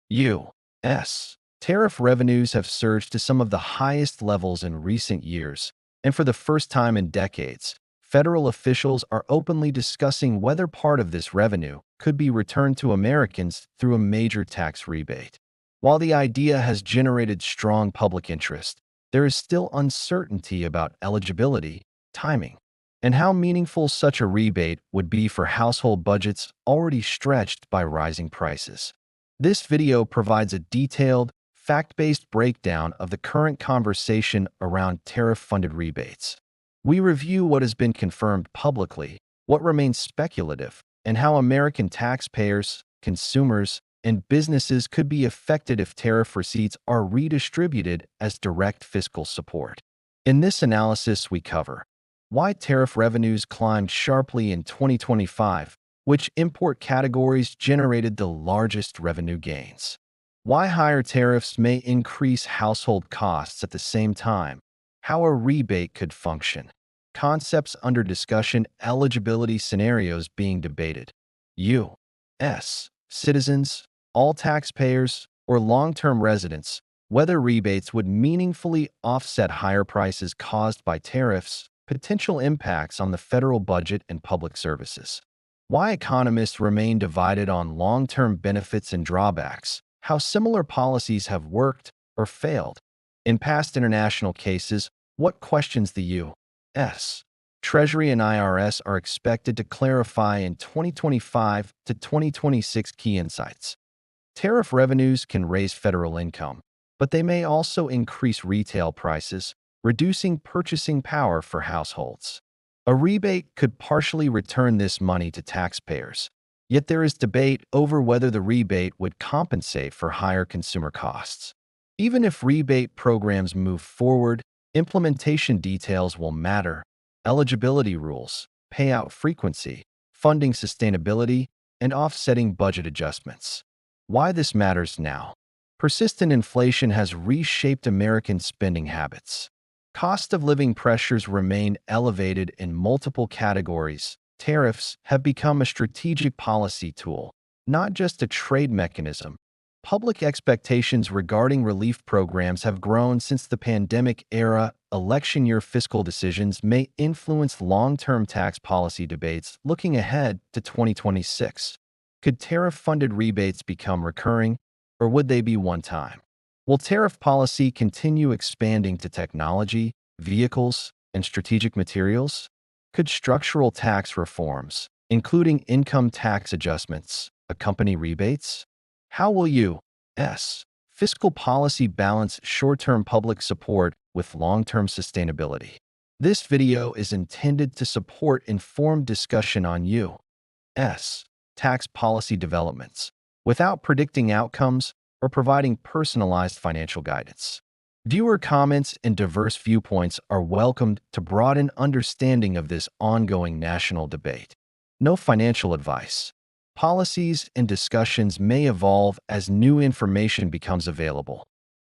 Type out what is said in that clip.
U.S. Tariff revenues have surged to some of the highest levels in recent years, and for the first time in decades, federal officials are openly discussing whether part of this revenue could be returned to Americans through a major tax rebate. While the idea has generated strong public interest, there is still uncertainty about eligibility, timing, and how meaningful such a rebate would be for household budgets already stretched by rising prices. This video provides a detailed, fact-based breakdown of the current conversation around tariff-funded rebates. We review what has been confirmed publicly, what remains speculative, and how American taxpayers, consumers, and businesses could be affected if tariff receipts are redistributed as direct fiscal support. In this analysis, we cover why tariff revenues climbed sharply in 2025, which import categories generated the largest revenue gains, why higher tariffs may increase household costs at the same time, how a rebate could function, concepts under discussion, eligibility scenarios being debated, U.S. citizens, all taxpayers, or long-term residents, whether rebates would meaningfully offset higher prices caused by tariffs, potential impacts on the federal budget and public services, why economists remain divided on long-term benefits and drawbacks, how similar policies have worked or failed. In past international cases, what questions the U.S. Treasury and IRS are expected to clarify in 2025 to 2026 key insights. Tariff revenues can raise federal income, but they may also increase retail prices, reducing purchasing power for households. A rebate could partially return this money to taxpayers, yet there is debate over whether the rebate would compensate for higher consumer costs. Even if rebate programs move forward, implementation details will matter: eligibility rules, payout frequency, funding sustainability, and offsetting budget adjustments. Why this matters now. Persistent inflation has reshaped American spending habits. Cost of living pressures remain elevated in multiple categories. Tariffs have become a strategic policy tool, not just a trade mechanism. Public expectations regarding relief programs have grown since the pandemic era. Election year fiscal decisions may influence long-term tax policy debates looking ahead to 2026. Could tariff-funded rebates become recurring, or would they be one-time? Will tariff policy continue expanding to technology, vehicles, and strategic materials? Could structural tax reforms, including income tax adjustments, accompany rebates? How will U.S. fiscal policy balance short-term public support with long-term sustainability? This video is intended to support informed discussion on U.S. tax policy developments, without predicting outcomes or providing personalized financial guidance. Viewer comments and diverse viewpoints are welcomed to broaden understanding of this ongoing national debate. No financial advice. Policies and discussions may evolve as new information becomes available.